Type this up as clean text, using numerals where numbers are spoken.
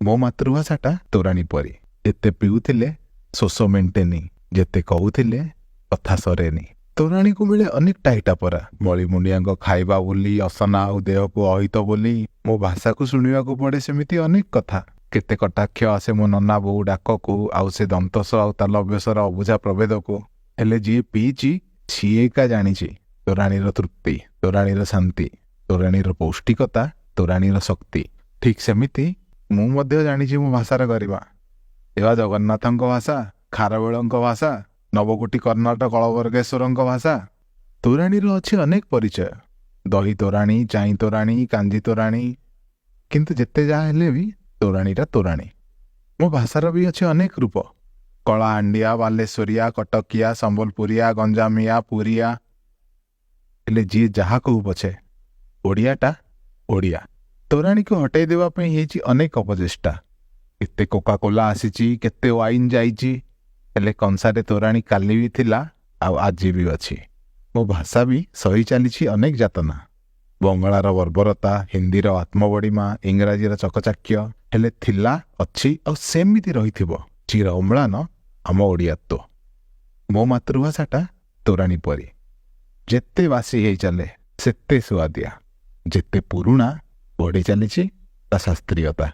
ମୋ ମାତୃଭାଷାଟା ତୋରାଣୀ ପରି। ଯେତେ ପିଉଥିଲେ ଶୋଷ ମେଣ୍ଟେନି, ଯେତେ କହୁଥିଲେ କଥା ସରେନି। ତୋରାଣୀକୁ ମିଳେ ଅନେକ ଟାଇଟା ପରା। ମଳିମୁଣ୍ଡିଆଙ୍କ ଖାଇବା ବୋଲି, ଅସନା ଆଉ ଦେହକୁ ଅହିତ ବୋଲି। ମୋ ଭାଷାକୁ ଶୁଣିବାକୁ ପଡ଼େ ସେମିତି ଅନେକ କଥା। କେତେ କଟାକ୍ଷ ଆସେ ମୋ ନନା ବୋଉ ଡାକକୁ, ଆଉ ସେ ଦନ୍ତସ ଆଉ ତାଲବ୍ୟସର ଅବୁଝା ପ୍ରଭେଦକୁ। ହେଲେ ଯିଏ ପିଇଛି ସିଏ ଏକା ଜାଣିଛି ତୋରାଣୀର ତୃପ୍ତି, ତୋରାଣୀର ଶାନ୍ତି, ତୋରାଣୀର ପୌଷ୍ଟିକତା, ତୋରାଣୀର ଶକ୍ତି। ଠିକ୍ ସେମିତି ମୁଁ ମଧ୍ୟ ଜାଣିଛି ମୋ ଭାଷାର ଗରିମା। ଏବା ଜଗନ୍ନାଥଙ୍କ ଭାଷା, ଖାରବେଳଙ୍କ ଭାଷା, ନବକୋଟି କର୍ଣ୍ଣାଟ କଳବର୍ଗେଶ୍ୱରଙ୍କ ଭାଷା। ତୋରାଣୀର ଅଛି ଅନେକ ପରିଚୟ। ଦହି ତୋରାଣୀ, ଚାଇଁ ତୋରାଣୀ, କାଞ୍ଜି ତୋରାଣୀ। କିନ୍ତୁ ଯେତେ ଯାହା ହେଲେ ବି ତୋରାଣୀଟା ତୋରାଣୀ। ମୋ ଭାଷାର ବି ଅଛି ଅନେକ ରୂପ। କଳାହାଣ୍ଡିଆ, ବାଲେଶ୍ୱରିଆ, କଟକିଆ, ସମ୍ବଲପୁରିଆ, ଗଞ୍ଜାମିଆ, ପୁରିଆ। ହେଲେ ଯିଏ ଯାହା କହୁ ପଛେ ଓଡ଼ିଆଟା ଓଡ଼ିଆ। ତୋରାଣୀକୁ ହଟେଇ ଦେବା ପାଇଁ ହେଇଛି ଅନେକ ଅପଚେଷ୍ଟା। କେତେ କୋକାକୋଲା ଆସିଛି, କେତେ ୱାଇନ୍ ଯାଇଛି, ହେଲେ କଂସାରେ ତୋରାଣୀ କାଲି ବି ଥିଲା ଆଉ ଆଜି ବି ଅଛି। ମୋ ଭାଷା ବି ସହି ଚାଲିଛି ଅନେକ ଯାତନା। ବଙ୍ଗଳାର ବର୍ବରତା, ହିନ୍ଦୀର ଆତ୍ମବଡ଼ିମା, ଇଂରାଜୀର ଚକଚାକ୍ୟ, ହେଲେ ଥିଲା, ଅଛି ଆଉ ସେମିତି ରହିଥିବ ଚିର ଅମ୍ଳାନ ଆମ ଓଡ଼ିଆତ୍ୱ। ମୋ ମାତୃଭାଷାଟା ତୋରାଣୀ ପରି। ଯେତେ ବାସି ହେଇ ଚାଲେ ସେତେ ସୁଆଦିଆ। ଯେତେ ପୁରୁଣା ବଢ଼ି ଚାଲିଛି ତା ଶାସ୍ତ୍ରୀୟତା।